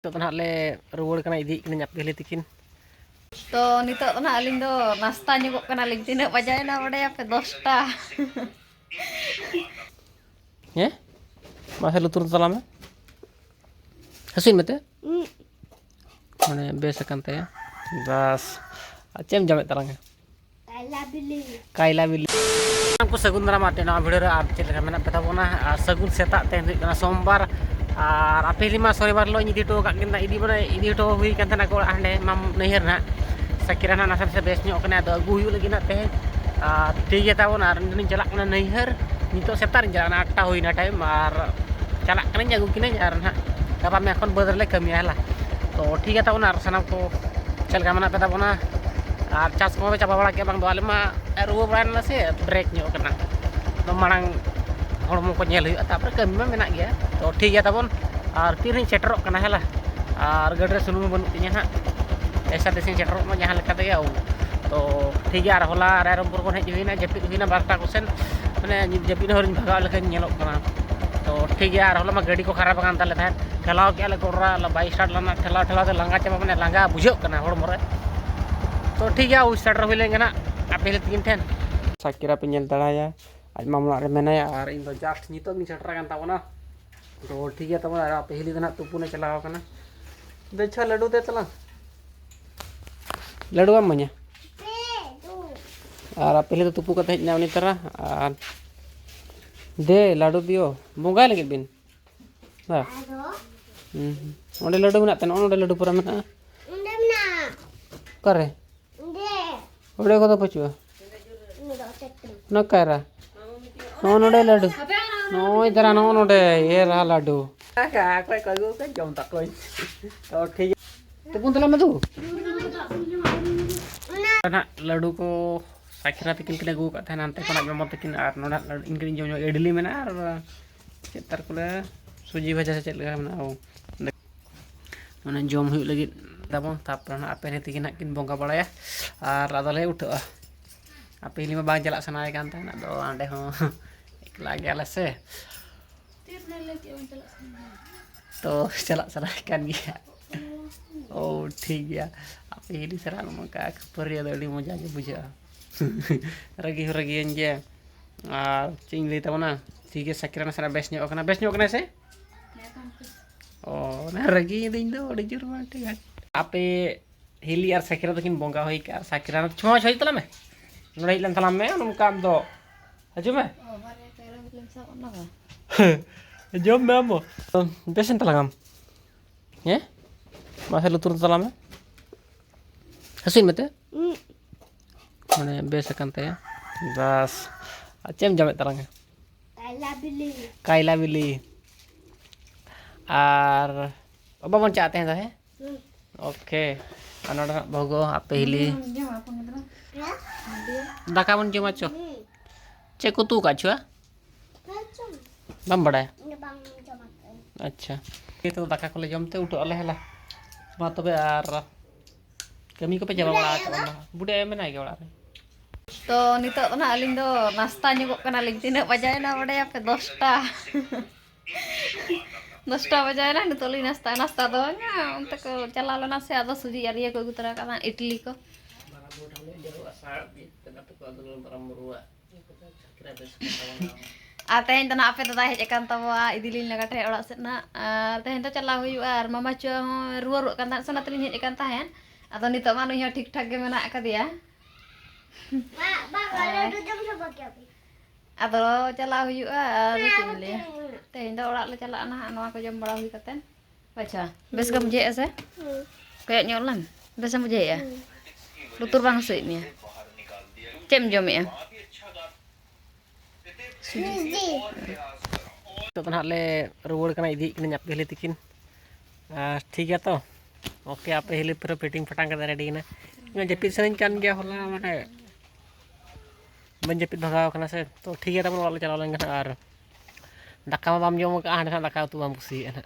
तो ना ले रुआड़ कना इदी कना पहले तिकिन तो नितो ना अलिंग दो नाश्ता nyugok कना लिंग तीन बजाय ना बड़े पे 10टा ये मासे लुतुर तलामे हसीन मते माने बेस कंते बस चेम जमे तरंगे कायला बिली को सगुन दरा माटे ना भिडियो रे आप चेक लेका मेना पता बोना सगुन सेता तेन हुई सोमवार और अपेली मा शनिवार लो इदी टो का किन इदी बने इदी टो हुई kan तना को हांडे माम नैहर ना सकिरा ना नासा से बेस ᱧᱚᱜ कना दो अगु हुई लगी ना ते ठीक है ताबोन आर निन चला कना नैहर नितो सेता रिन चला 8टा हुईना टाइम और चला कना अगु किने आर ना गापा में एखन बदर ले कमी हला तो ठीक है ताबोन आर सनाम को चल का मना पता बोना और चास को चाबा बड़ा के बांग दो आले मा रुवा बड़ा से ब्रेक ᱧᱚᱜ कना तो मांग हड़मो को नेल हुई तापर कमी में मेना गया तो ठीक है ताबोन और फिर ही सेटरो कना हला और गडरे सुनुम बनु तिया ना ऐसा देसिंग सेटरो मा जहां लेका दे तो ठीक है। और होला रायरमपुर को हेज हुईना जपिद हुईना 12टा कोसेन माने जपिद हरिन भगाव लेका नेलोक कना तो ठीक है। और होला मा गाड़ी को खराब कान ताले था ठेलाव के ले गोरा ला बाई स्टार्ट लाना ठेलाव ठेलाव ते लांगा चाबा माने लांगा बुझो कना हड़मो रे तो ठीक है। उ स्टार्टर हुई लेंगे ना आप पहले तीन ठेन साकिरा पे नेल दड़ाया आज मामला रे मेनाया और इन दो जस्ट नितो मी सेटर कान ताबोना तो ठीक है। तब पहली दिन तुपुने चलाव कना बेछा लड्डू दे तला लड्डू am मने और पहले तो तुपु कते हेजना उनी तरह और दे लड्डू दियो बोंगा लगे बिन बा ओंडे लड्डू मेना तन ओंडे लड्डू पूरा मेना ओंडे मेना करे ओंडे को तो पचुआ न करा नोडे लड्डू नो इधर नोडे ये रहा लड्डू का कोई कहू के जम तक कोई तो ठीक है। तो पुन तला में तू ना लड्डू को साखिरा तकिन के गु का था अंते कोना जम तकिन और नोडा इनकिन जम इडली में और चेतर को सुजी भाजा से चल लगा ना माने जम हुई लगी तबन तापर ना आपे ने तकिन किन बोंगा बड़ाया और आदले उठा आपे हिली में बांग चला सनाय कान था ना दो आंडे हो एकला गेला से तो चला सरा kan गया oh ठीक है। आप ini serang maka खपरिया दड़ी मजा के बुझा रगी जे चिंग ले तबना ठीक है। सकिरा ना सरा बेस ᱧᱚᱜ से ओ ना रगी दिन दो अड़ी जुर मा ठीक है। आपे हिली और सकिरा तकिन बोंगा होई का सकिरा छुआ छई तला में नोड़े लन तला में उनका दो हजू में जब मैं मो बेसन तलागam ये मासे लुतुर तला में हसीन मते माने बेस कंते बस चेम जमे तरंगे कायला बिली और अब मन चाहते हैं है ओके अनोडा भगो आपे हिली दाका बन जमा चो चे को तू का छुआ बम बड़ा अच्छा ये तो दाका को ले जमते उठो अले हला मा तबे आर कमी को पे जमा बड़ा चला बुडे मेना के बड़ा तो नितो ना अलिंग दो नाश्ता nyugok कना लिंग तीन बजाय ना बड़े पे 10टा 10टा बजाय ना नितो ली नाश्ता नाश्ता दो ना उनते को चला लो ना से आदो सुजी यार ये को गुतरा का इडली को तेहन तो ना आपे दादा हेज कान तबा इदिलिन लगा ठे ओड़ा से ना तेहन तो चला हुई और मामा चो रुआ रुआ कान सना तलिन हेज कान ताहेन आदो नितो मा नुई ठीक ठाक गे मेना कदिया आदो चला हुई चिले तेहन तो ओड़ा ले चला ना नवा को जम बड़ा हुई कते अच्छा बेस का मुझे ऐसे kayak nyolan बेस मुझे या लुतुर बांग हसुई मिया चेम जमे तो ना ले रुआड़ कना इदी कना पहले तिकिन ठीक है। तो ओके आप पहले पूरा फिटिंग फटांग कर रेडी ना जपिद सनिन कान गया होला माने बन जपिद भगाव कना से तो ठीक है। तब वाले चला लेंगे और दाका मा बाम जम का हां दाका तू बाम कुसी है ना